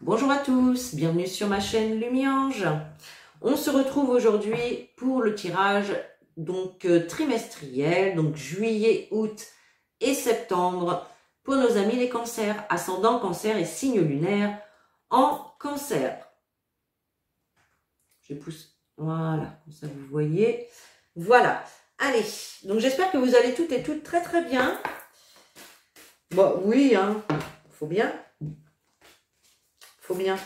Bonjour à tous, bienvenue sur ma chaîne Lumiange. On se retrouve aujourd'hui pour le tirage trimestriel, donc juillet, août et septembre pour nos amis les cancers, ascendant cancer et signe lunaire en cancer. Je pousse, voilà, comme ça vous voyez. Voilà, allez, donc j'espère que vous allez toutes et toutes très très bien. Bon, oui, hein, faut bien. Faut bien.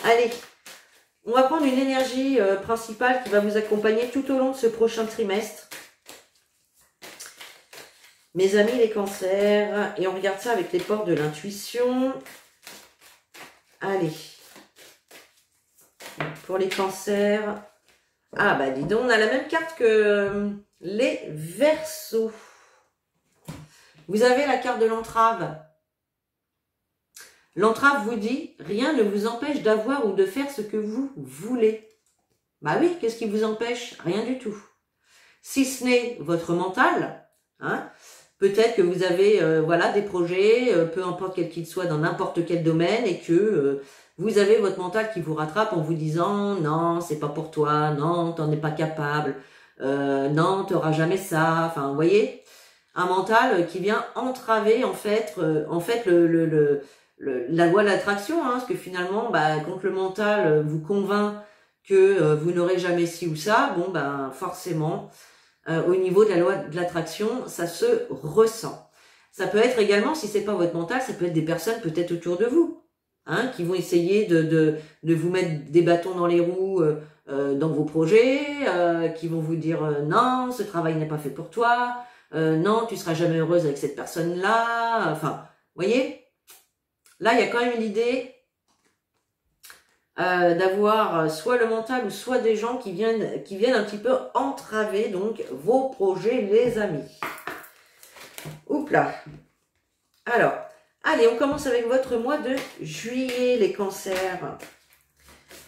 Allez, on va prendre une énergie principale qui va vous accompagner tout au long de ce prochain trimestre. Mes amis les cancers, et on regarde ça avec les portes de l'intuition. Allez. Pour les cancers. Ah bah dis donc, on a la même carte que les Verseaux. Vous avez la carte de l'entrave. L'entrave vous dit, rien ne vous empêche d'avoir ou de faire ce que vous voulez. Bah oui, qu'est-ce qui vous empêche? Rien du tout. Si ce n'est votre mental, hein, peut-être que vous avez voilà, des projets, peu importe quel qu'il soit, dans n'importe quel domaine, et que vous avez votre mental qui vous rattrape en vous disant « Non, c'est pas pour toi, non, t'en es pas capable, non, t'auras jamais ça ». Enfin, vous voyez, un mental qui vient entraver en fait la loi de l'attraction, hein, parce que finalement, bah, quand le mental vous convainc que vous n'aurez jamais ci ou ça, bon, ben forcément, au niveau de la loi de l'attraction, ça se ressent. Ça peut être également, si c'est pas votre mental, ça peut être des personnes peut-être autour de vous, hein, qui vont essayer de vous mettre des bâtons dans les roues dans vos projets, qui vont vous dire non, ce travail n'est pas fait pour toi, non, tu seras jamais heureuse avec cette personne-là, enfin, vous voyez. Là, il y a quand même l'idée d'avoir soit le mental ou soit des gens qui viennent un petit peu entraver donc vos projets, les amis. Oups là. Alors, allez, on commence avec votre mois de juillet, les cancers.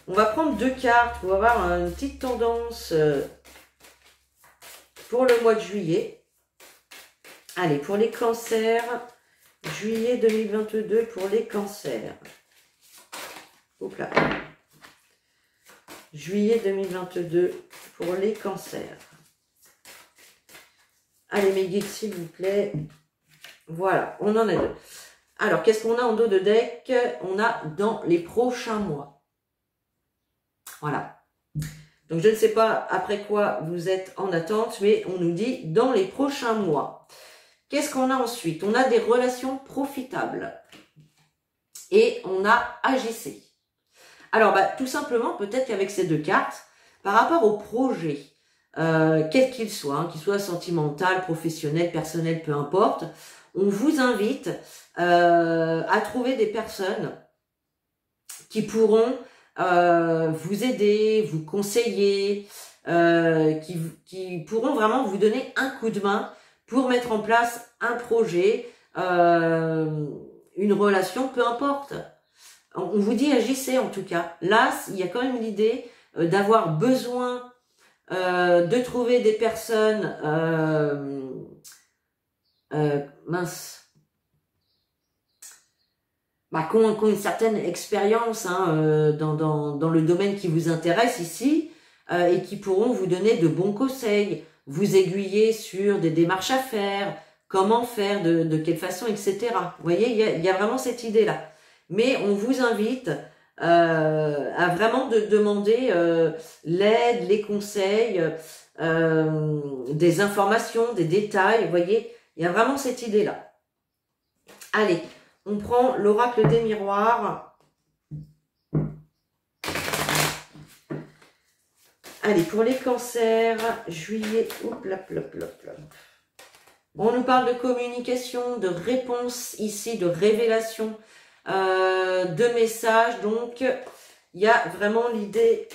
On va prendre deux cartes pour avoir une petite tendance pour le mois de juillet. Allez, pour les cancers, juillet 2022 pour les cancers. Oups là. Juillet 2022 pour les cancers. Allez mes guides s'il vous plaît. Voilà, on en a deux. Alors, qu'est-ce qu'on a en dos de deck? On a dans les prochains mois. Voilà. Donc, je ne sais pas après quoi vous êtes en attente, mais on nous dit dans les prochains mois. Qu'est-ce qu'on a ensuite? On a des relations profitables. Et on a agissé. Alors, bah, tout simplement, peut-être qu'avec ces deux cartes, par rapport au projet, quel qu'il soit, hein, qu'il soit sentimental, professionnel, personnel, peu importe, on vous invite à trouver des personnes qui pourront vous aider, vous conseiller, qui pourront vraiment vous donner un coup de main pour mettre en place un projet, une relation, peu importe. On vous dit agissez en tout cas. Là, il y a quand même l'idée d'avoir besoin de trouver des personnes qui ont une certaine expérience hein, dans le domaine qui vous intéresse ici et qui pourront vous donner de bons conseils, vous aiguiller sur des démarches à faire, comment faire, de quelle façon, etc. Vous voyez, il y a vraiment cette idée-là. Mais on vous invite à vraiment demander l'aide, les conseils, des informations, des détails. Vous voyez, il y a vraiment cette idée-là. Allez, on prend l'oracle des miroirs. Allez, pour les cancers, juillet, hop, lop, lop, lop, lop. On nous parle de communication, de réponse ici, de révélation, de messages. Donc, il y a vraiment l'idée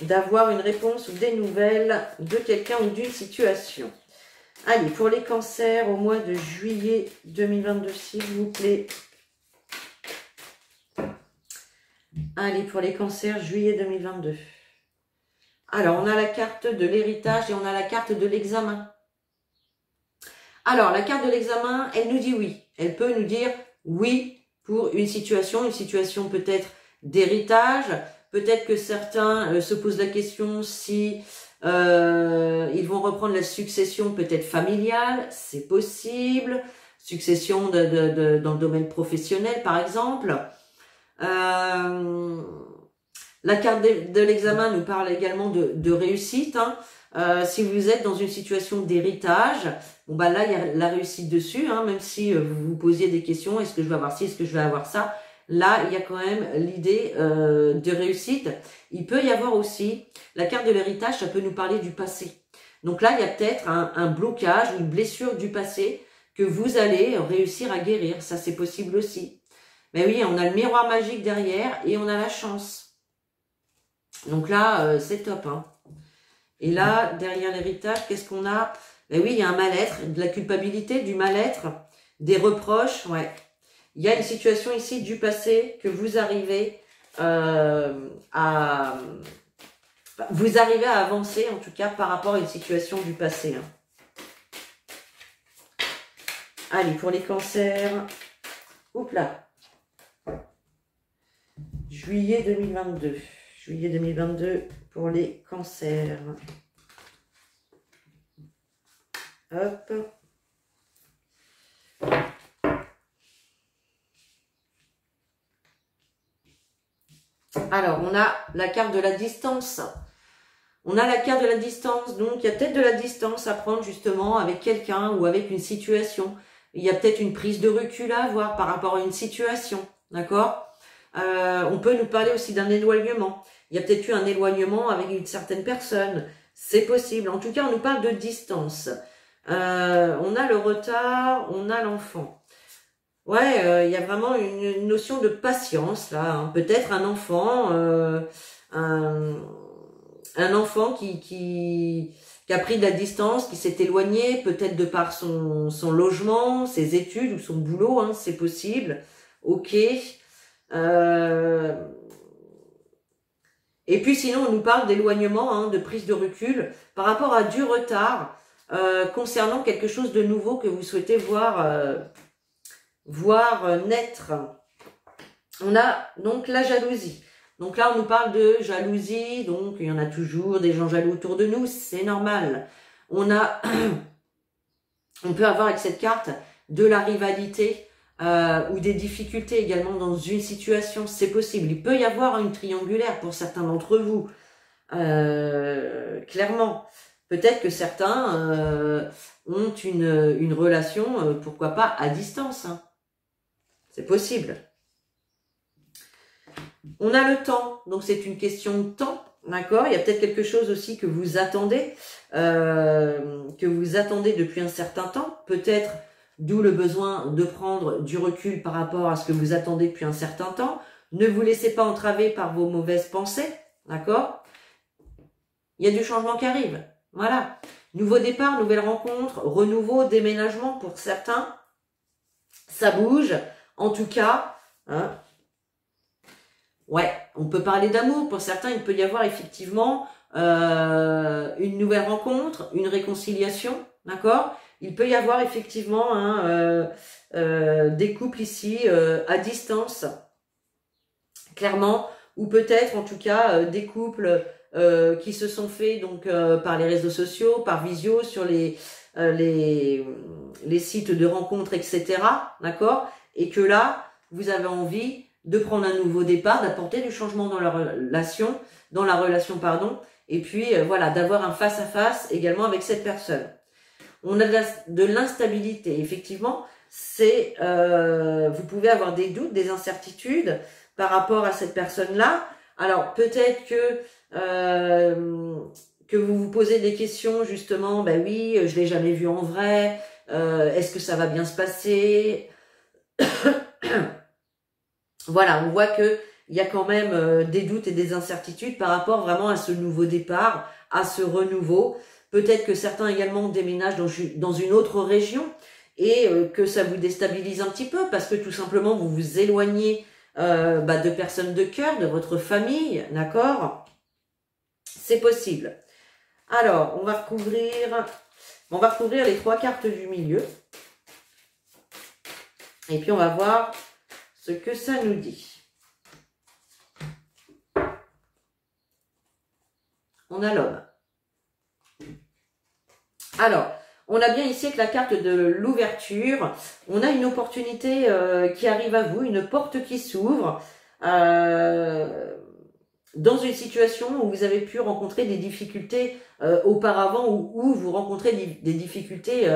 d'avoir une réponse ou des nouvelles de quelqu'un ou d'une situation. Allez, pour les cancers, au mois de juillet 2022, s'il vous plaît. Allez, pour les cancers, juillet 2022. Alors, on a la carte de l'héritage et on a la carte de l'examen. Alors, la carte de l'examen, elle nous dit oui. elle peut nous dire oui pour une situation peut-être d'héritage. Peut-être que certains se posent la question si ils vont reprendre la succession peut-être familiale, c'est possible. Succession dans le domaine professionnel, par exemple. La carte de l'examen nous parle également de réussite. Hein. Si vous êtes dans une situation d'héritage, bon bah là il y a la réussite dessus, hein, même si vous vous posiez des questions, est-ce que je vais avoir ci, est-ce que je vais avoir ça, là il y a quand même l'idée de réussite. Il peut y avoir aussi, la carte de l'héritage, ça peut nous parler du passé. Donc là il y a peut-être un blocage, une blessure du passé que vous allez réussir à guérir, ça c'est possible aussi. Mais oui, on a le miroir magique derrière et on a la chance. Donc là, c'est top. Hein. Et là, derrière l'héritage, qu'est-ce qu'on a? Ben oui, il y a un mal-être, de la culpabilité, du mal-être, des reproches. Ouais. Il y a une situation ici du passé que vous arrivez à avancer, en tout cas, par rapport à une situation du passé. Hein. Allez, pour les cancers, oups là, juillet 2022. Juillet 2022 pour les cancers. Hop. Alors, on a la carte de la distance. On a la carte de la distance, donc il y a peut-être de la distance à prendre justement avec quelqu'un ou avec une situation. Il y a peut-être une prise de recul à avoir par rapport à une situation, d'accord? On peut nous parler aussi d'un éloignement. Il y a peut-être eu un éloignement avec une certaine personne. C'est possible. En tout cas, on nous parle de distance. On a le retard, on a l'enfant. Ouais, il y a vraiment une notion de patience là. Hein. Peut-être un enfant, un enfant qui a pris de la distance, qui s'est éloigné, peut-être de par son logement, ses études ou son boulot, hein, c'est possible. Ok. Et puis sinon, on nous parle d'éloignement, hein, de prise de recul par rapport à du retard concernant quelque chose de nouveau que vous souhaitez voir naître. On a donc la jalousie. Donc là, on nous parle de jalousie, donc il y en a toujours des gens jaloux autour de nous, c'est normal. On peut avoir avec cette carte de la rivalité ou des difficultés également dans une situation, c'est possible. Il peut y avoir une triangulaire pour certains d'entre vous, clairement. Peut-être que certains ont une relation, pourquoi pas, à distance. Hein. C'est possible. On a le temps, donc c'est une question de temps, d'accord? Il y a peut-être quelque chose aussi que vous attendez depuis un certain temps, peut-être d'où le besoin de prendre du recul par rapport à ce que vous attendez depuis un certain temps. Ne vous laissez pas entraver par vos mauvaises pensées, d'accord? Il y a du changement qui arrive, voilà. Nouveau départ, nouvelle rencontre, renouveau, déménagement pour certains, ça bouge, en tout cas, hein. Ouais, on peut parler d'amour. Pour certains, il peut y avoir effectivement une nouvelle rencontre, une réconciliation, d'accord? Il peut y avoir effectivement des couples ici à distance, clairement, ou peut-être en tout cas des couples qui se sont faits donc par les réseaux sociaux, par visio, sur les sites de rencontres, etc., d'accord? Et que là, vous avez envie de prendre un nouveau départ, d'apporter du changement dans la relation, et puis voilà, d'avoir un face-à-face également avec cette personne. On a de l'instabilité, effectivement, c'est vous pouvez avoir des doutes, des incertitudes par rapport à cette personne-là. Alors peut-être que vous vous posez des questions justement, ben oui, je l'ai jamais vu en vrai, est-ce que ça va bien se passer? Voilà, on voit que il y a quand même des doutes et des incertitudes par rapport vraiment à ce nouveau départ, à ce renouveau. Peut-être que certains également déménagent dans une autre région et que ça vous déstabilise un petit peu parce que tout simplement vous vous éloignez de personnes de cœur, de votre famille, d'accord? C'est possible. Alors, on va recouvrir les trois cartes du milieu. Et puis, on va voir ce que ça nous dit. On a l'homme. Alors, on a bien ici avec la carte de l'ouverture. On a une opportunité qui arrive à vous, une porte qui s'ouvre. Dans une situation où vous avez pu rencontrer des difficultés auparavant ou où vous rencontrez des difficultés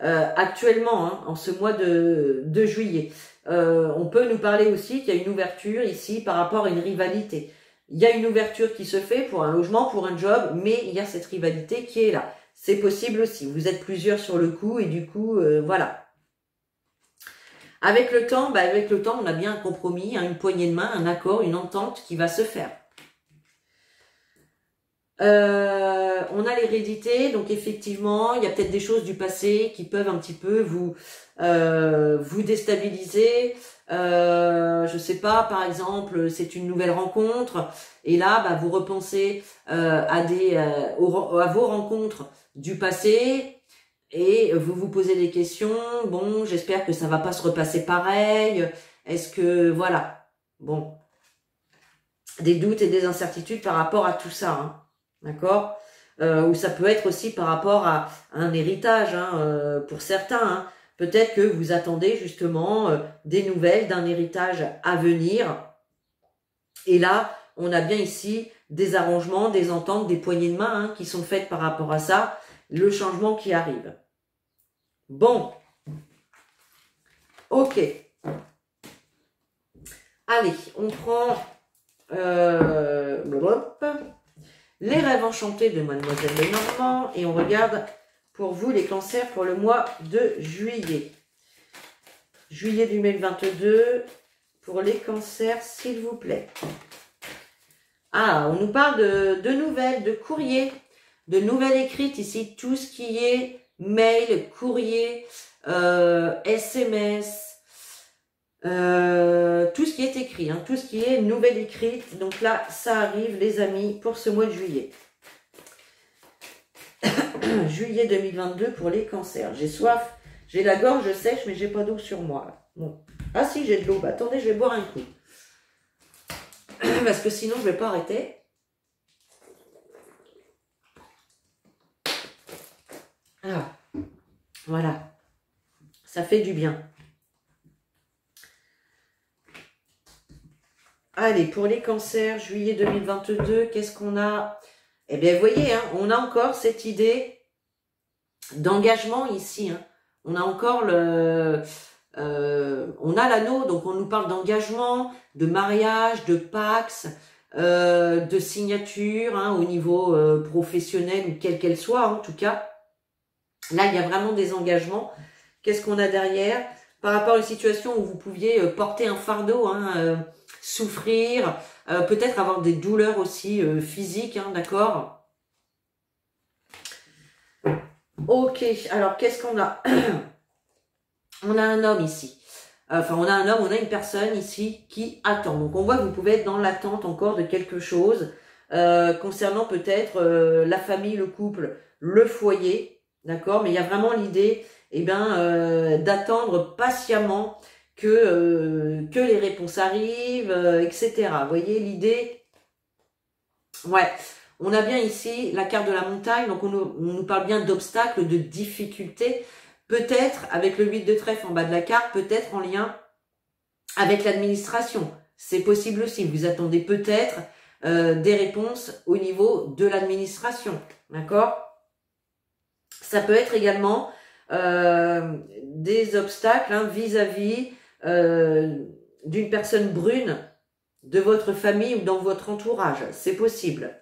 actuellement, hein, en ce mois de juillet. On peut nous parler aussi qu'il y a une ouverture ici par rapport à une rivalité. Il y a une ouverture qui se fait pour un logement, pour un job, mais il y a cette rivalité qui est là. C'est possible aussi. Vous êtes plusieurs sur le coup et du coup, voilà. Avec le temps, on a bien un compromis, hein, une poignée de main, un accord, une entente qui va se faire. On a l'hérédité, donc effectivement, il y a peut-être des choses du passé qui peuvent un petit peu vous déstabiliser. Je sais pas, par exemple, c'est une nouvelle rencontre, et là, vous repensez à vos rencontres du passé, et vous vous posez des questions. Bon, j'espère que ça va pas se repasser pareil. Est-ce que, voilà, bon, des doutes et des incertitudes par rapport à tout ça, hein. D'accord, ou ça peut être aussi par rapport à un héritage, hein, pour certains, hein. Peut-être que vous attendez justement des nouvelles d'un héritage à venir. Et là, on a bien ici des arrangements, des ententes, des poignées de main, hein, qui sont faites par rapport à ça, le changement qui arrive. Bon, ok. Allez, on prend les rêves enchantés de Mademoiselle Lenormand et on regarde pour vous les cancers pour le mois de juillet. Juillet 2022 pour les cancers, s'il vous plaît. Ah, on nous parle de nouvelles, de courriers, de nouvelles écrites ici, tout ce qui est mail, courrier, SMS, tout ce qui est écrit, hein, tout ce qui est nouvelle écrite. Donc là, ça arrive, les amis, pour ce mois de juillet. Juillet 2022 pour les cancers. J'ai soif, j'ai la gorge sèche, mais j'ai pas d'eau sur moi. Bon. Ah si, j'ai de l'eau. Bah, attendez, je vais boire un coup. Parce que sinon, je vais pas arrêter. Ah, voilà. Ça fait du bien. Allez, pour les cancers, juillet 2022, qu'est-ce qu'on a? Eh bien, vous voyez, hein, on a encore cette idée d'engagement ici. Hein. On a encore on a l'anneau, donc on nous parle d'engagement, de mariage, de pax, de signature, hein, au niveau professionnel ou quelle qu'elle soit, en tout cas. Là, il y a vraiment des engagements. Qu'est-ce qu'on a derrière? Par rapport à une situation où vous pouviez porter un fardeau, hein, souffrir, peut-être avoir des douleurs aussi physiques, hein, d'accord? Ok, alors qu'est-ce qu'on a? On a un homme ici. Enfin, on a un homme, on a une personne ici qui attend. Donc, on voit que vous pouvez être dans l'attente encore de quelque chose concernant peut-être la famille, le couple, le foyer, d'accord? Mais il y a vraiment l'idée, d'attendre patiemment que les réponses arrivent, etc. Vous voyez l'idée? Ouais, on a bien ici la carte de la montagne, donc on nous parle bien d'obstacles, de difficultés, peut-être avec le 8 de trèfle en bas de la carte, peut-être en lien avec l'administration. C'est possible aussi, vous attendez peut-être des réponses au niveau de l'administration, d'accord? Ça peut être également des obstacles, hein, vis-à-vis d'une personne brune de votre famille ou dans votre entourage. C'est possible.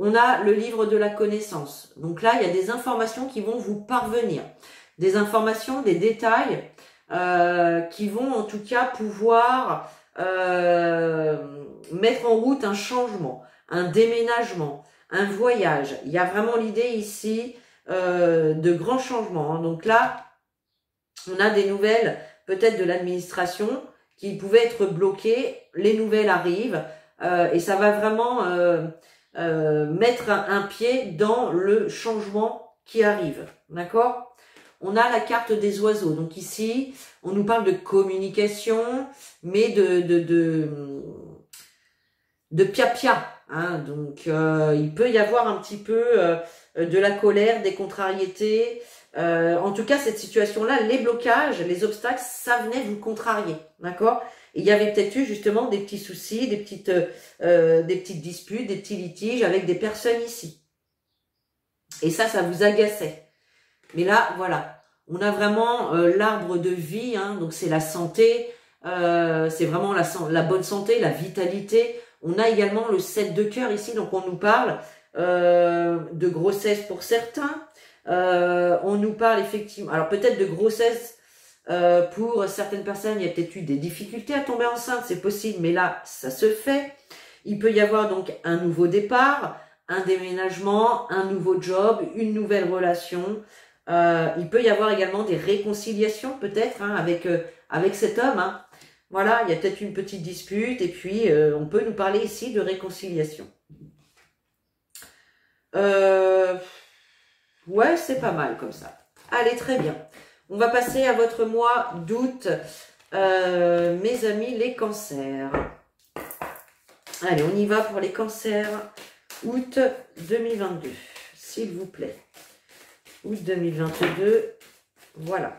On a le livre de la connaissance. Donc là, il y a des informations qui vont vous parvenir. Des informations, des détails qui vont en tout cas pouvoir mettre en route un changement, un déménagement, un voyage. Il y a vraiment l'idée ici de grands changements. Hein. Donc là, on a des nouvelles peut-être de l'administration qui pouvaient être bloquées. Les nouvelles arrivent et ça va vraiment mettre un pied dans le changement qui arrive. D'accord? on a la carte des oiseaux. Donc ici, on nous parle de communication, mais de pia-pia. Hein. Donc, il peut y avoir un petit peu de la colère, des contrariétés. En tout cas, cette situation-là, les blocages, les obstacles, ça venait vous contrarier. D'accord? Il y avait peut-être eu justement des petits soucis, des petites disputes, des petits litiges avec des personnes ici. Et ça vous agaçait. Mais là, voilà, on a vraiment l'arbre de vie, hein, donc c'est la santé, c'est vraiment la bonne santé, la vitalité. On a également le 7 de cœur ici, donc on nous parle de grossesse pour certains. On nous parle effectivement, alors peut-être de grossesse pour certaines personnes, il y a peut-être eu des difficultés à tomber enceinte, c'est possible, mais là, ça se fait. Il peut y avoir donc un nouveau départ, un déménagement, un nouveau job, une nouvelle relation. Il peut y avoir également des réconciliations peut-être hein, avec cet homme. Hein. Voilà, il y a peut-être une petite dispute et puis on peut nous parler ici de réconciliation. Ouais, c'est pas mal comme ça. Allez, très bien. On va passer à votre mois d'août, mes amis, les cancers. Allez, on y va pour les cancers. Août 2022, s'il vous plaît. Août 2022, voilà.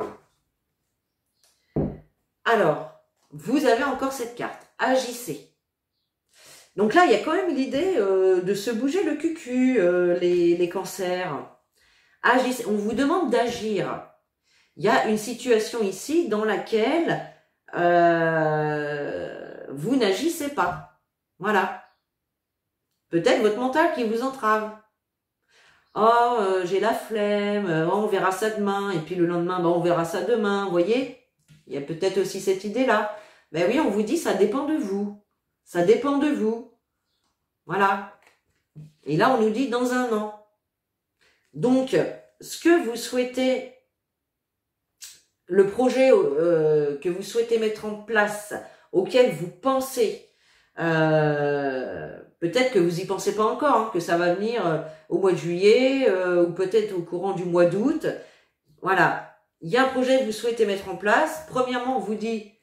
Alors, vous avez encore cette carte. Agissez. Donc là, il y a quand même l'idée de se bouger le cucu, les cancers. Agissez. On vous demande d'agir. Il y a une situation ici dans laquelle vous n'agissez pas. Voilà. Peut-être votre mental qui vous entrave. Oh, j'ai la flemme, oh, on verra ça demain, et puis le lendemain, on verra ça demain, vous voyez? Il y a peut-être aussi cette idée-là. Ben oui, on vous dit, ça dépend de vous. Ça dépend de vous. Voilà. Et là, on nous dit dans un an. Donc, ce que vous souhaitez, le projet que vous souhaitez mettre en place, auquel vous pensez, peut-être que vous y pensez pas encore, hein, que ça va venir au mois de juillet ou peut-être au courant du mois d'août. Voilà, il y a un projet que vous souhaitez mettre en place. Premièrement, on vous dit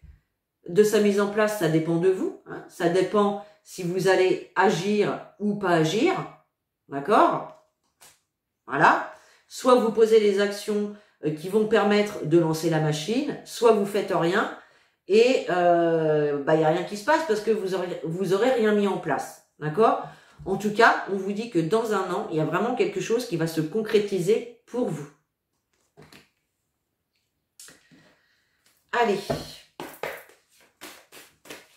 de sa mise en place, ça dépend de vous. Hein, ça dépend si vous allez agir ou pas agir. D'accord? Voilà. Soit vous posez les actions qui vont permettre de lancer la machine, soit vous faites rien. Et y a rien qui se passe parce que vous aurez rien mis en place. D'accord? En tout cas, on vous dit que dans un an, il y a vraiment quelque chose qui va se concrétiser pour vous. Allez.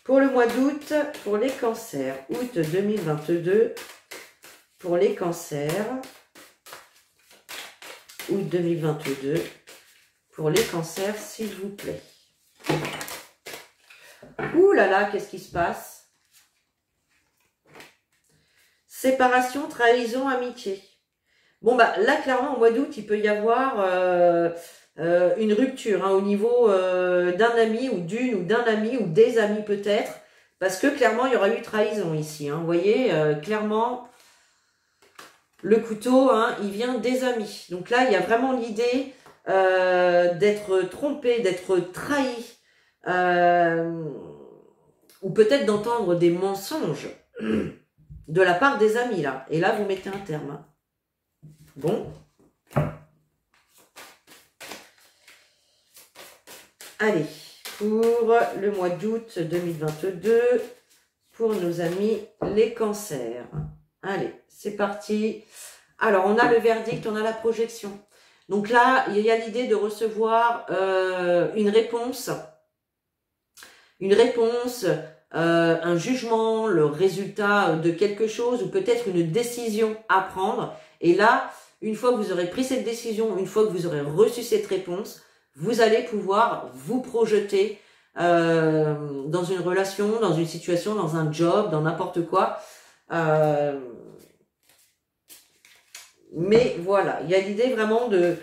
Pour le mois d'août, pour les cancers. Août 2022, pour les cancers. Août 2022, pour les cancers, s'il vous plaît. Ouh là là, qu'est-ce qui se passe? Séparation, trahison, amitié. Bon, bah là, clairement, au mois d'août, il peut y avoir une rupture hein, au niveau d'un ami ou d'une ou d'un ami ou des amis peut-être. Parce que clairement, il y aura eu trahison ici. Hein, vous voyez, clairement, le couteau, hein, il vient des amis. Donc là, il y a vraiment l'idée d'être trompé, d'être trahi. Ou peut-être d'entendre des mensonges de la part des amis, là. Et là, vous mettez un terme. Hein. Bon. Allez, pour le mois d'août 2022, pour nos amis les cancers. Allez, c'est parti. Alors, on a le verdict, on a la projection. Donc là, il y a l'idée de recevoir une réponse, un jugement, le résultat de quelque chose ou peut-être une décision à prendre. Et là, une fois que vous aurez pris cette décision, une fois que vous aurez reçu cette réponse, vous allez pouvoir vous projeter dans une relation, dans une situation, dans un job, dans n'importe quoi. Mais voilà, il y a l'idée vraiment de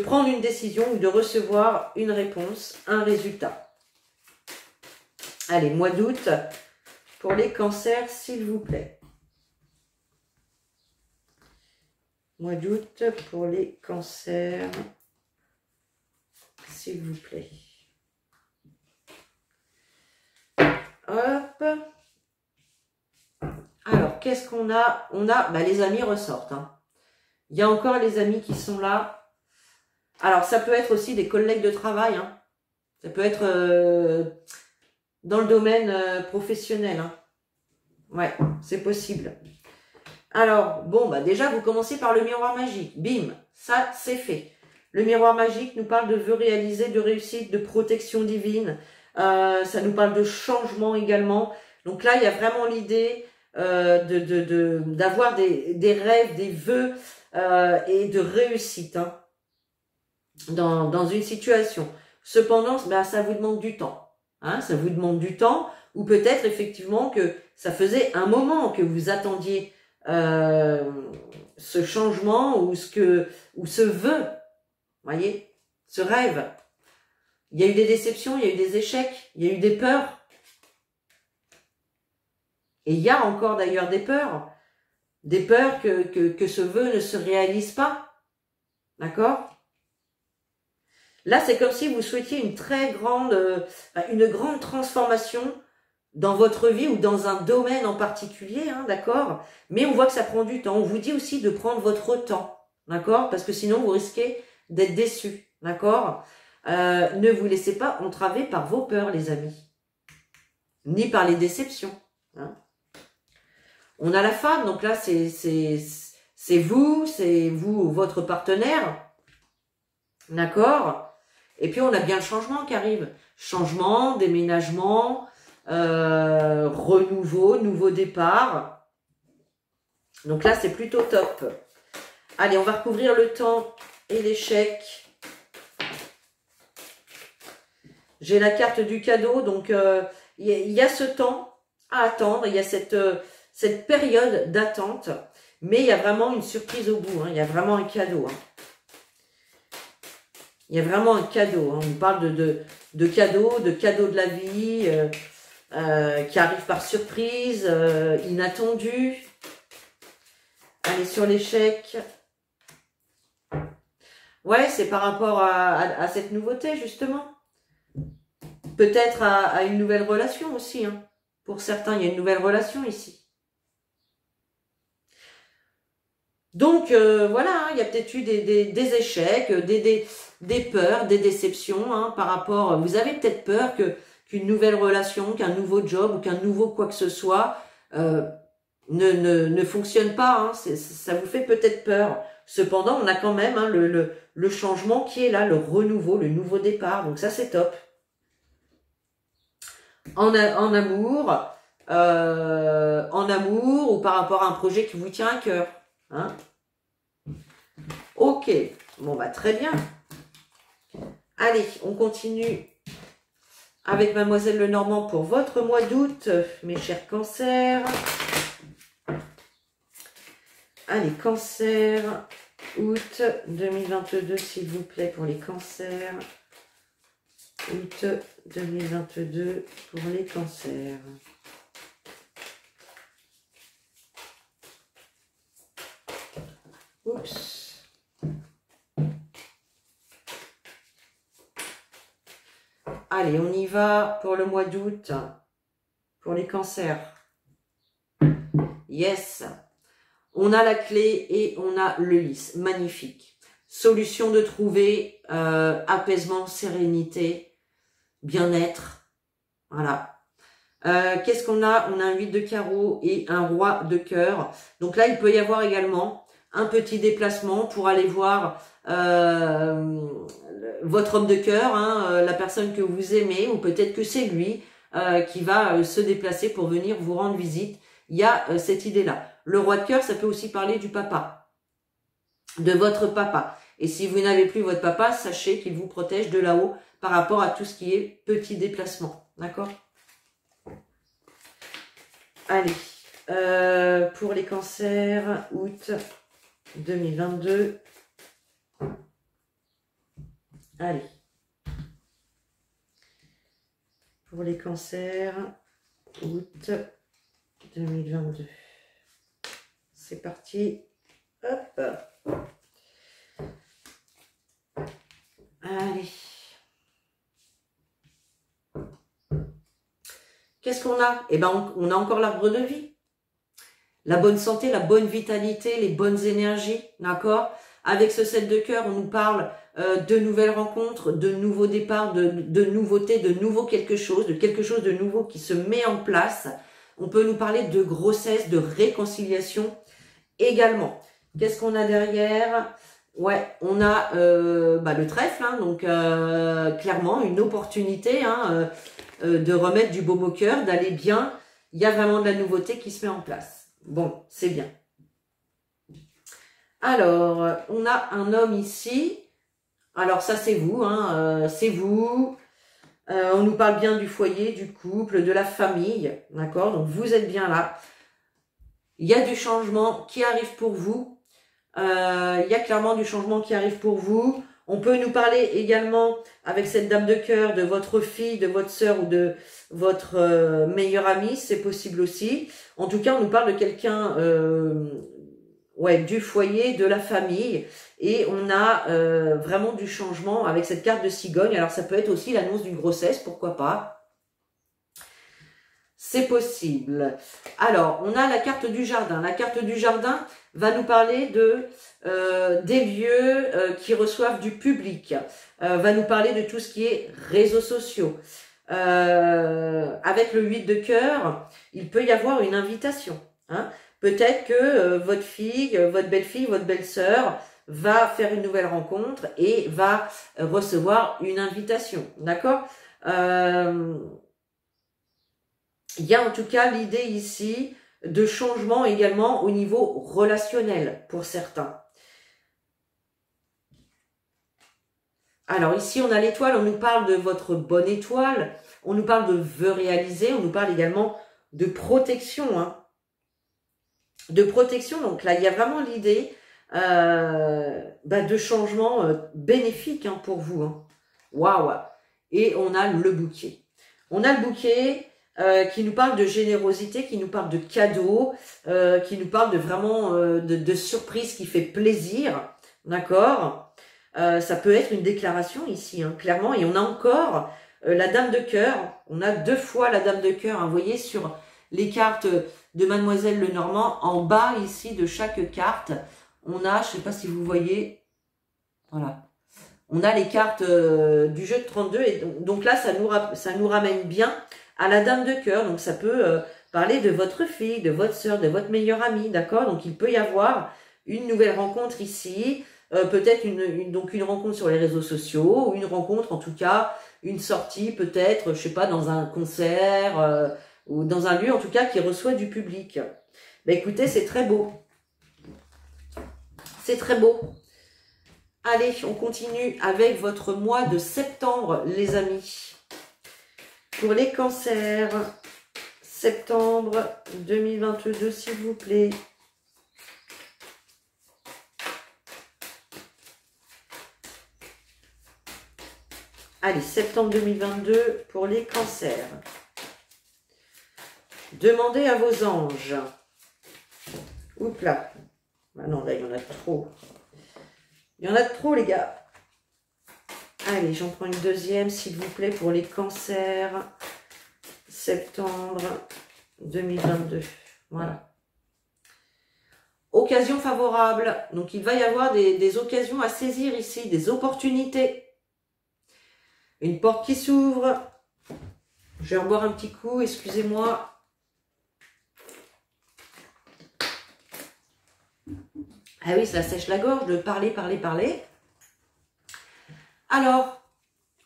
prendre une décision ou de recevoir une réponse, un résultat. Allez, mois d'août, pour les cancers, s'il vous plaît. Mois d'août, pour les cancers. s'il vous plaît. Hop. Alors, qu'est-ce qu'on a? On a, bah, les amis ressortent. Hein. Il y a encore les amis qui sont là. Alors, ça peut être aussi des collègues de travail. Hein. Ça peut être dans le domaine professionnel. Hein. Ouais, c'est possible. Alors, bon, bah déjà, vous commencez par le miroir magique. Bim, ça, c'est fait. Le miroir magique nous parle de vœux réalisés, de réussite, de protection divine. Ça nous parle de changement également. Donc là, il y a vraiment l'idée d'avoir des rêves, des vœux et de réussite hein, dans une situation. Cependant, ben, ça vous demande du temps. Hein, ça vous demande du temps ou peut-être effectivement que ça faisait un moment que vous attendiez ce changement ou ce vœu, voyez, ce rêve. Il y a eu des déceptions, il y a eu des échecs, il y a eu des peurs. Et il y a encore d'ailleurs des peurs que ce vœu ne se réalise pas. D'accord? Là, c'est comme si vous souhaitiez une grande transformation dans votre vie ou dans un domaine en particulier, hein, d'accord? Mais on voit que ça prend du temps. On vous dit aussi de prendre votre temps, d'accord? Parce que sinon, vous risquez d'être déçu, d'accord? Ne vous laissez pas entraver par vos peurs, les amis. Ni par les déceptions. Hein. On a la femme, donc là, c'est vous, votre partenaire, d'accord? Et puis, on a bien le changement qui arrive. Changement, déménagement, renouveau, nouveau départ. Donc là, c'est plutôt top. Allez, on va recouvrir le temps et l'échec. J'ai la carte du cadeau. Donc, il y a ce temps à attendre. Il y a cette période d'attente. Mais il y a vraiment une surprise au bout. Hein. Il y a vraiment un cadeau. Hein. Il y a vraiment un cadeau. Hein. On parle de cadeaux de la vie qui arrive par surprise, inattendu. Allez, sur l'échec. Ouais, c'est par rapport à cette nouveauté, justement. Peut-être à une nouvelle relation aussi. Hein. Pour certains, il y a une nouvelle relation ici. Donc, voilà, hein, il y a peut-être eu des échecs, des peurs, des déceptions hein, par rapport... Vous avez peut-être peur qu'une nouvelle relation, qu'un nouveau job ou qu'un nouveau quoi que ce soit ne fonctionne pas. Hein, ça vous fait peut-être peur. Cependant, on a quand même hein, le changement qui est là, le renouveau, le nouveau départ. Donc ça, c'est top. En amour ou par rapport à un projet qui vous tient à cœur. Hein? Ok, bon bah très bien. Allez, on continue avec Mademoiselle Lenormand pour votre mois d'août, mes chers cancers. Allez, cancer, août 2022, s'il vous plaît, pour les cancers. Août 2022 pour les cancers. Oups. Allez, on y va pour le mois d'août, pour les cancers. Yes. On a la clé et on a le lys. Magnifique. Solution de trouver, apaisement, sérénité, bien-être. Voilà. Qu'est-ce qu'on a? On a un 8 de carreau et un roi de cœur. Donc là, il peut y avoir également un petit déplacement pour aller voir votre homme de cœur, hein, la personne que vous aimez, ou peut-être que c'est lui qui va se déplacer pour venir vous rendre visite. Il y a cette idée-là. Le roi de cœur, ça peut aussi parler du papa, de votre papa. Et si vous n'avez plus votre papa, sachez qu'il vous protège de là-haut par rapport à tout ce qui est petit déplacement. D'accord? Allez, pour les cancers, août 2022. Allez. Pour les cancers, août 2022. C'est parti. Hop. Allez. qu'est-ce qu'on a? Eh ben, on a encore l'arbre de vie. La bonne santé, la bonne vitalité, les bonnes énergies, d'accord? Avec ce 7 de cœur, on nous parle de nouvelles rencontres, de nouveaux départs, de nouveautés, de nouveau quelque chose de nouveau qui se met en place. On peut nous parler de grossesse, de réconciliation également. Qu'est-ce qu'on a derrière? Ouais, on a le trèfle, hein, donc clairement une opportunité de remettre du baume au cœur, d'aller bien. Il y a vraiment de la nouveauté qui se met en place. Bon, c'est bien. Alors, on a un homme ici. Alors ça, c'est vous, hein, c'est vous. On nous parle bien du foyer, du couple, de la famille, d'accord? Donc, vous êtes bien là. Il y a du changement qui arrive pour vous. Il y a clairement du changement qui arrive pour vous. On peut nous parler également, avec cette dame de cœur, de votre fille, de votre sœur ou de votre meilleure amie. C'est possible aussi. En tout cas, on nous parle de quelqu'un du foyer, de la famille. Et on a vraiment du changement avec cette carte de cigogne. Alors, ça peut être aussi l'annonce d'une grossesse, pourquoi pas. C'est possible. Alors, on a la carte du jardin. La carte du jardin va nous parler des lieux qui reçoivent du public. Va nous parler de tout ce qui est réseaux sociaux. Avec le 8 de cœur, il peut y avoir une invitation. Hein. Peut-être que votre fille, votre belle-fille, votre belle-sœur va faire une nouvelle rencontre et va recevoir une invitation. D'accord ? Il y a en tout cas l'idée ici de changement également au niveau relationnel pour certains. Alors ici on a l'étoile, on nous parle de votre bonne étoile, on nous parle de vœux réalisés, on nous parle également de protection. Hein. De protection, donc là il y a vraiment l'idée de changement bénéfique pour vous. Hein. Waouh! Et on a le bouquet. On a le bouquet qui nous parle de générosité, qui nous parle de cadeaux, qui nous parle de vraiment de surprise qui fait plaisir, d'accord? Ça peut être une déclaration ici, hein, clairement. Et on a encore la dame de cœur. On a 2 fois la dame de cœur. Hein, vous voyez sur les cartes de Mademoiselle Lenormand, en bas ici de chaque carte, on a, je sais pas si vous voyez, voilà. On a les cartes du jeu de 32. Et donc là, ça nous ramène bien à la dame de cœur. Donc ça peut parler de votre fille, de votre sœur, de votre meilleure amie, d'accord? Donc il peut y avoir une nouvelle rencontre ici, peut-être une rencontre sur les réseaux sociaux, ou une rencontre en tout cas, une sortie peut-être, je sais pas, dans un concert, ou dans un lieu en tout cas qui reçoit du public. Ben écoutez, c'est très beau. C'est très beau. Allez, on continue avec votre mois de septembre, les amis. Pour les cancers, septembre 2022, s'il vous plaît. Allez, septembre 2022 pour les cancers. Demandez à vos anges. Oups là. Ah non, là, il y en a trop. Il y en a trop, les gars. Allez, j'en prends une deuxième, s'il vous plaît, pour les cancers. Septembre 2022. Voilà. Occasion favorable. Donc, il va y avoir des occasions à saisir ici, des opportunités. Une porte qui s'ouvre. Je vais reboire un petit coup, excusez-moi. Ah oui, ça sèche la gorge de parler. Alors,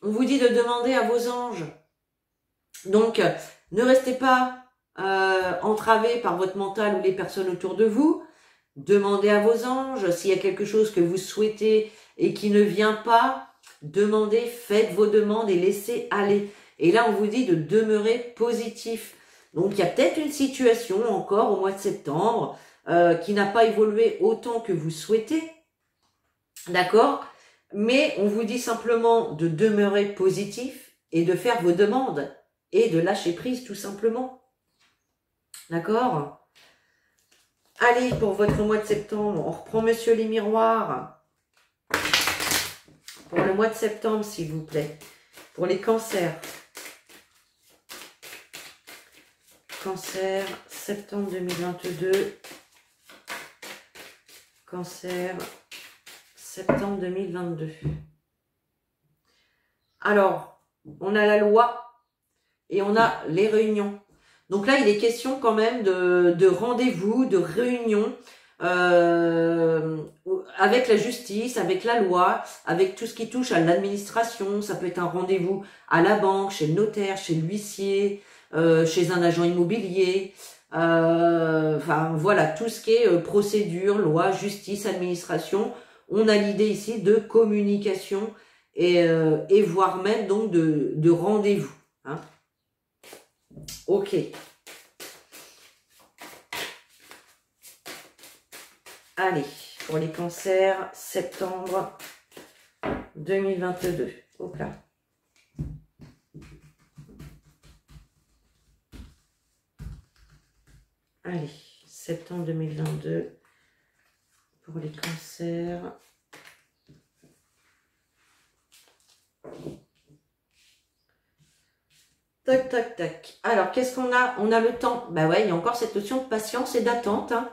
on vous dit de demander à vos anges. Donc, ne restez pas entravés par votre mental ou les personnes autour de vous. Demandez à vos anges s'il y a quelque chose que vous souhaitez et qui ne vient pas. Demandez, faites vos demandes et laissez aller. Et là, on vous dit de demeurer positif. Donc, il y a peut-être une situation encore au mois de septembre qui n'a pas évolué autant que vous souhaitez. D'accord ? Mais on vous dit simplement de demeurer positif et de faire vos demandes et de lâcher prise tout simplement. D'accord ? Allez, pour votre mois de septembre, on reprend Monsieur les Miroirs. Pour le mois de septembre, s'il vous plaît. Pour les cancers. Cancer, septembre 2022. Cancer, septembre 2022. Alors, on a la loi et on a les réunions. Donc là, il est question quand même de rendez-vous, de réunions avec la justice, avec la loi, avec tout ce qui touche à l'administration. Ça peut être un rendez-vous à la banque, chez le notaire, chez l'huissier, chez un agent immobilier. Enfin, voilà, tout ce qui est procédure, loi, justice, administration. On a l'idée ici de communication et voire même donc de rendez-vous. Hein. Ok. Allez, pour les cancers, septembre 2022. Hop là. Allez, septembre 2022 pour les cancers. Tac, tac, tac. Alors, qu'est-ce qu'on a? On a le temps. Bah ouais, il y a encore cette notion de patience et d'attente. Hein.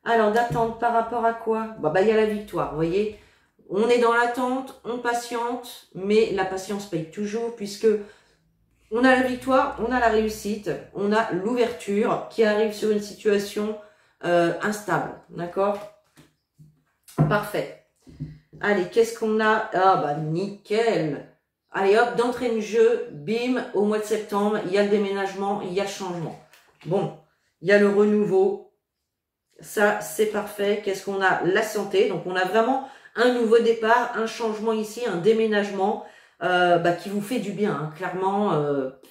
Alors, d'attente par rapport à quoi? Bah, il y a la victoire, vous voyez. On est dans l'attente, on patiente, mais la patience paye toujours puisque on a la victoire, on a la réussite, on a l'ouverture qui arrive sur une situation instable. D'accord? Parfait. Allez, qu'est-ce qu'on a? Ah bah nickel. Allez hop, d'entrée de jeu, bim, au mois de septembre, il y a le déménagement, il y a le changement. Bon, il y a le renouveau. Ça, c'est parfait. Qu'est-ce qu'on a? La santé. Donc, on a vraiment un nouveau départ, un changement ici, un déménagement qui vous fait du bien. Hein. Clairement,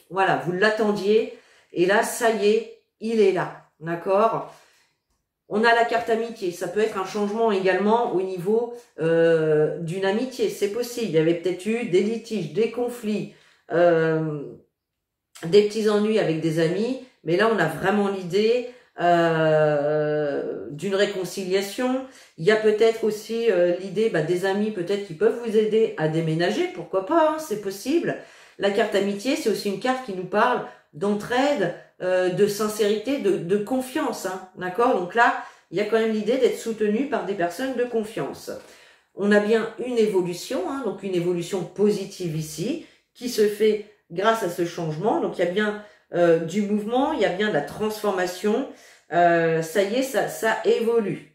voilà, vous l'attendiez. Et là, ça y est, il est là. D'accord? On a la carte amitié. Ça peut être un changement également au niveau d'une amitié. C'est possible. Il y avait peut-être eu des litiges, des conflits, des petits ennuis avec des amis. Mais là, on a vraiment l'idée d'une réconciliation. Il y a peut-être aussi l'idée des amis peut-être qui peuvent vous aider à déménager. Pourquoi pas, hein, c'est possible. La carte amitié, c'est aussi une carte qui nous parle d'entraide, de sincérité, de confiance. Hein, d'accord? Donc là, il y a quand même l'idée d'être soutenu par des personnes de confiance. On a bien une évolution, hein, donc une évolution positive ici, qui se fait grâce à ce changement. Donc il y a bien du mouvement, il y a bien de la transformation. Ça y est, ça évolue.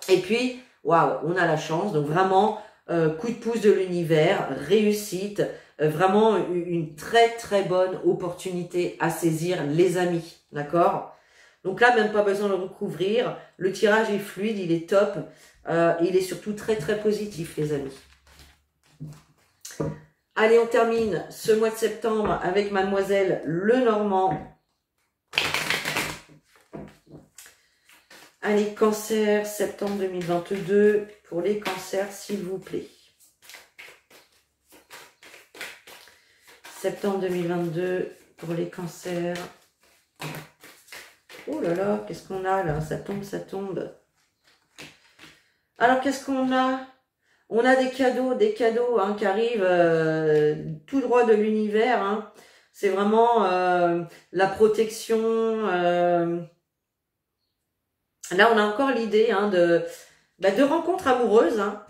Et puis, waouh, on a la chance. Donc vraiment, coup de pouce de l'univers, réussite. Vraiment une très très bonne opportunité à saisir, les amis, d'accord? Donc là, même pas besoin de recouvrir, le tirage est fluide, il est top, il est surtout très très positif, les amis. Allez, on termine ce mois de septembre avec Mademoiselle Lenormand. Allez, cancer, septembre 2022, pour les cancers, s'il vous plaît. Septembre 2022 pour les cancers. Oh là là, qu'est-ce qu'on a là? Ça tombe, ça tombe. Alors, qu'est-ce qu'on a? On a des cadeaux hein, qui arrivent tout droit de l'univers. Hein. C'est vraiment la protection. Là, on a encore l'idée hein, de rencontres amoureuses. Hein.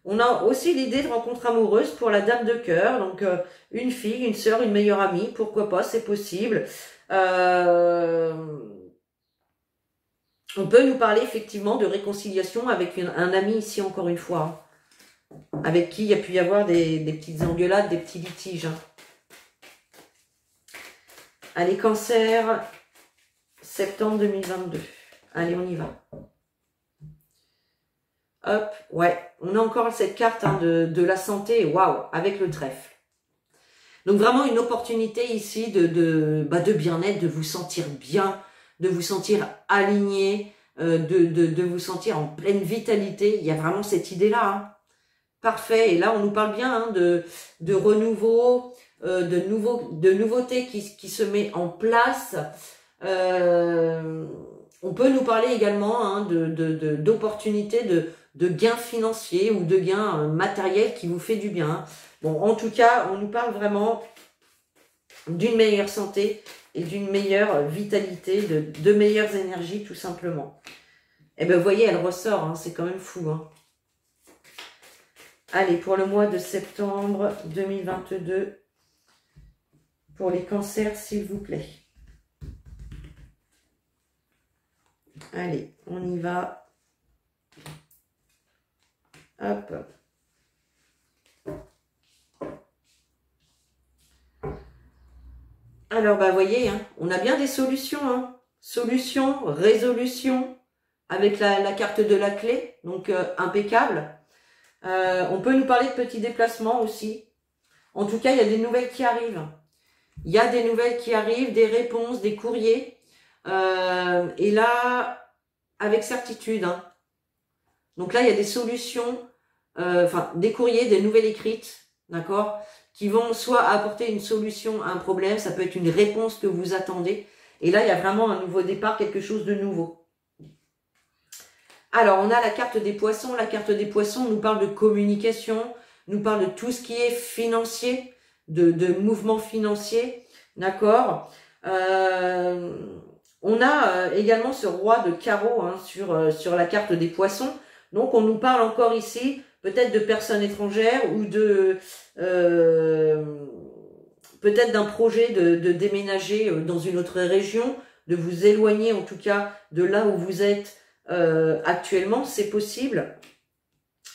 On a aussi l'idée de rencontre amoureuse pour la dame de cœur. Donc, une fille, une sœur, une meilleure amie. Pourquoi pas, c'est possible. On peut nous parler effectivement de réconciliation avec un ami ici, encore une fois. Hein, avec qui il y a pu y avoir des petites engueulades, des petits litiges. Hein. Allez, cancer, septembre 2022. Allez, on y va. Hop, ouais, on a encore cette carte hein, de la santé, waouh, avec le trèfle. Donc vraiment une opportunité ici de bien-être, de vous sentir bien, de vous sentir aligné, de vous sentir en pleine vitalité. Il y a vraiment cette idée-là. Hein. Parfait, et là on nous parle bien hein, de renouveau, de nouveautés qui se met en place. On peut nous parler également hein, d'opportunités de gains financiers ou de gains matériels qui vous fait du bien. Bon, en tout cas, on nous parle vraiment d'une meilleure santé et d'une meilleure vitalité, de meilleures énergies tout simplement. Et bien vous voyez, elle ressort, hein, c'est quand même fou. Hein. Allez, pour le mois de septembre 2022, pour les cancers, s'il vous plaît. Allez, on y va. Hop. Alors, bah, vous voyez, hein, on a bien des solutions. Hein. Solution, résolution, avec la carte de la clé, donc impeccable. On peut nous parler de petits déplacements aussi. En tout cas, il y a des nouvelles qui arrivent. Il y a des nouvelles qui arrivent, des réponses, des courriers. Et là, avec certitude. Hein. Donc là, il y a des solutions, enfin, des courriers, des nouvelles écrites, d'accord, qui vont soit apporter une solution à un problème, ça peut être une réponse que vous attendez. Et là, il y a vraiment un nouveau départ, quelque chose de nouveau. Alors, on a la carte des poissons. La carte des poissons nous parle de communication, nous parle de tout ce qui est financier, de mouvements financiers, d'accord. On a également ce roi de carreaux hein, sur la carte des poissons. Donc, on nous parle encore ici peut-être de personnes étrangères ou de peut-être d'un projet de déménager dans une autre région, de vous éloigner en tout cas de là où vous êtes actuellement, c'est possible.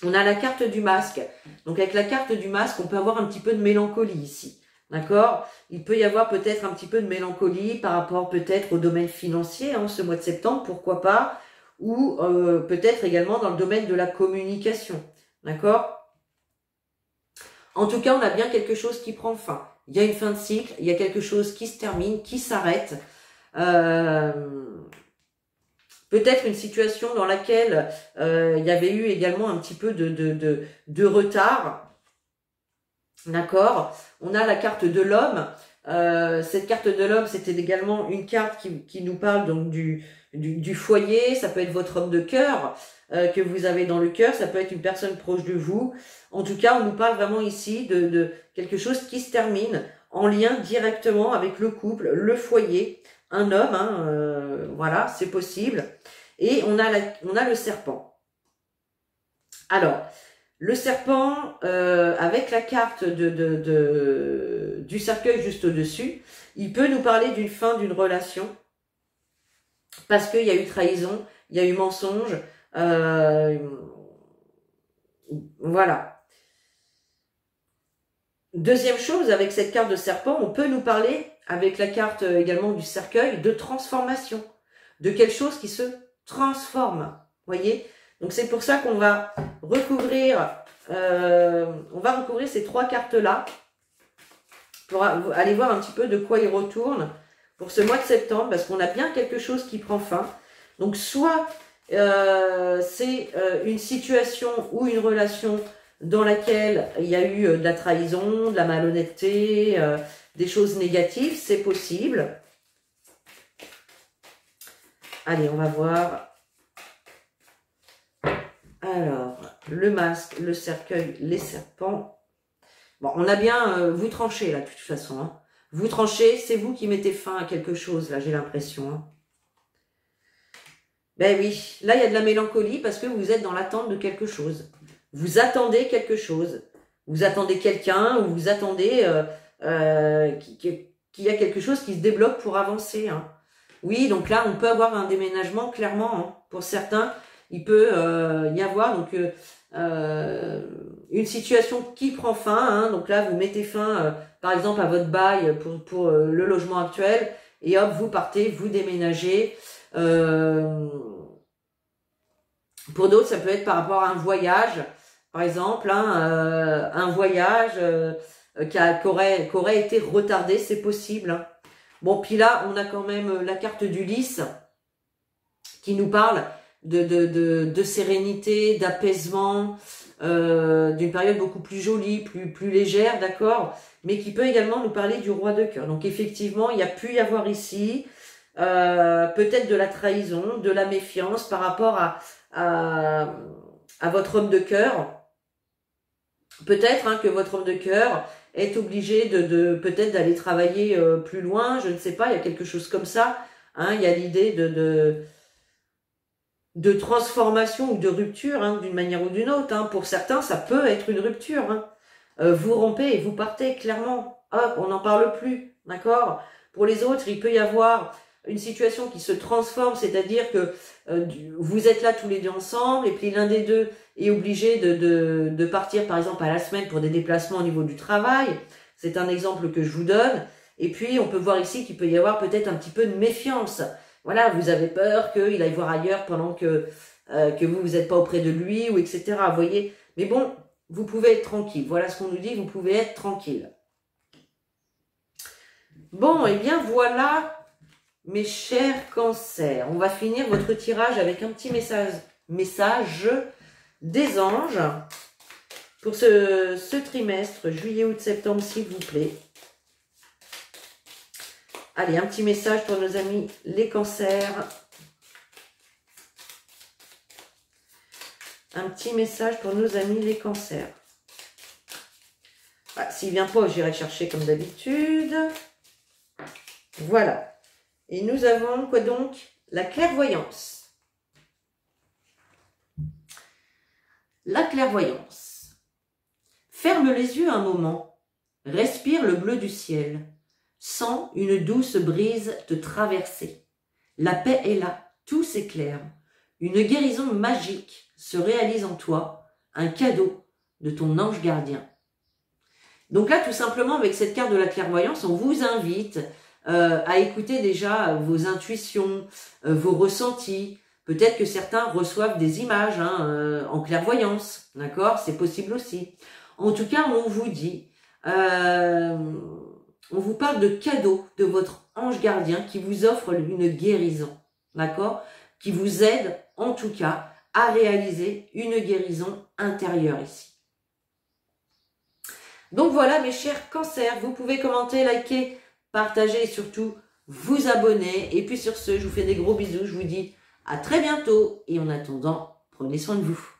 On a la carte du masque. Donc avec la carte du masque, on peut avoir un petit peu de mélancolie ici. D'accord? Il peut y avoir peut-être un petit peu de mélancolie par rapport peut-être au domaine financier, hein, ce mois de septembre, pourquoi pas, ou peut-être également dans le domaine de la communication. D'accord? En tout cas, on a bien quelque chose qui prend fin. Il y a une fin de cycle, il y a quelque chose qui se termine, qui s'arrête. Peut-être une situation dans laquelle il y avait eu également un petit peu de retard. D'accord. On a la carte de l'homme. Cette carte de l'homme, c'était également une carte qui nous parle donc du foyer. Ça peut être votre homme de cœur que vous avez dans le cœur. Ça peut être une personne proche de vous. En tout cas, on nous parle vraiment ici de quelque chose qui se termine en lien directement avec le couple, le foyer. Un homme, hein, voilà, c'est possible. Et on a le serpent. Alors, le serpent, avec la carte du cercueil juste au-dessus, il peut nous parler d'une fin d'une relation. Parce qu'il y a eu trahison, il y a eu mensonge. Voilà. Deuxième chose, avec cette carte de serpent, on peut nous parler, avec la carte également du cercueil, de transformation. De quelque chose qui se transforme. Voyez? Donc c'est pour ça qu'on va recouvrir ces trois cartes-là pour aller voir un petit peu de quoi il retourne pour ce mois de septembre, parce qu'on a bien quelque chose qui prend fin. Donc soit c'est une situation ou une relation dans laquelle il y a eu de la trahison, de la malhonnêteté, des choses négatives, c'est possible. Allez, on va voir. Alors, le masque, le cercueil, les serpents. Bon, on a bien vous tranchez là, de toute façon. Hein. Vous tranchez, c'est vous qui mettez fin à quelque chose, là, j'ai l'impression. Hein. Ben oui, là, il y a de la mélancolie parce que vous êtes dans l'attente de quelque chose. Vous attendez quelque chose. Vous attendez quelqu'un ou vous attendez qu'il y a quelque chose qui se débloque pour avancer. Hein. Oui, donc là, on peut avoir un déménagement, clairement. Hein. Pour certains, il peut y avoir donc une situation qui prend fin. Hein. Donc là, vous mettez fin, par exemple, à votre bail pour le logement actuel. Et hop, vous partez, vous déménagez. Pour d'autres, ça peut être par rapport à un voyage, par exemple, hein, un voyage qui aurait été retardé, c'est possible. Hein. Bon, puis là, on a quand même la carte du lys qui nous parle de sérénité, d'apaisement, d'une période beaucoup plus jolie, plus légère, d'accord, mais qui peut également nous parler du roi de cœur. Donc effectivement, il y a pu y avoir ici peut-être de la trahison, de la méfiance par rapport à votre homme de cœur. Peut-être hein, que votre homme de cœur être obligé de peut-être d'aller travailler plus loin, je ne sais pas, il y a quelque chose comme ça. Hein, il y a l'idée de transformation ou de rupture, hein, d'une manière ou d'une autre. Hein. Pour certains, ça peut être une rupture. Hein. Vous rompez et vous partez, clairement. Hop, on n'en parle plus, d'accord? Pour les autres, il peut y avoir une situation qui se transforme, c'est-à-dire que vous êtes là tous les deux ensemble, et puis l'un des deux est obligé de partir, par exemple, à la semaine pour des déplacements au niveau du travail. C'est un exemple que je vous donne. Et puis, on peut voir ici qu'il peut y avoir peut-être un petit peu de méfiance. Voilà, vous avez peur qu'il aille voir ailleurs pendant que vous n'êtes pas auprès de lui, ou etc. Vous voyez? Mais bon, vous pouvez être tranquille. Voilà ce qu'on nous dit, vous pouvez être tranquille. Bon, et bien voilà, mes chers cancers. On va finir votre tirage avec un petit message des anges pour ce trimestre, juillet, août, septembre, s'il vous plaît. Allez, un petit message pour nos amis les cancers. Un petit message pour nos amis les cancers. Ah, s'il ne vient pas, j'irai chercher comme d'habitude. Voilà. Et nous avons quoi donc? La clairvoyance. La clairvoyance. Ferme les yeux un moment. Respire le bleu du ciel. Sens une douce brise te traverser. La paix est là, tout s'éclaire. Une guérison magique se réalise en toi, un cadeau de ton ange gardien. Donc là, tout simplement, avec cette carte de la clairvoyance, on vous invite à écouter déjà vos intuitions, vos ressentis. Peut-être que certains reçoivent des images en clairvoyance, d'accord? C'est possible aussi. En tout cas, on vous dit... on vous parle de cadeau de votre ange gardien qui vous offre une guérison, d'accord? Qui vous aide, en tout cas, à réaliser une guérison intérieure ici. Donc voilà, mes chers cancers, vous pouvez commenter, liker, partager et surtout vous abonner. Et puis sur ce, je vous fais des gros bisous, je vous dis à très bientôt et en attendant, prenez soin de vous.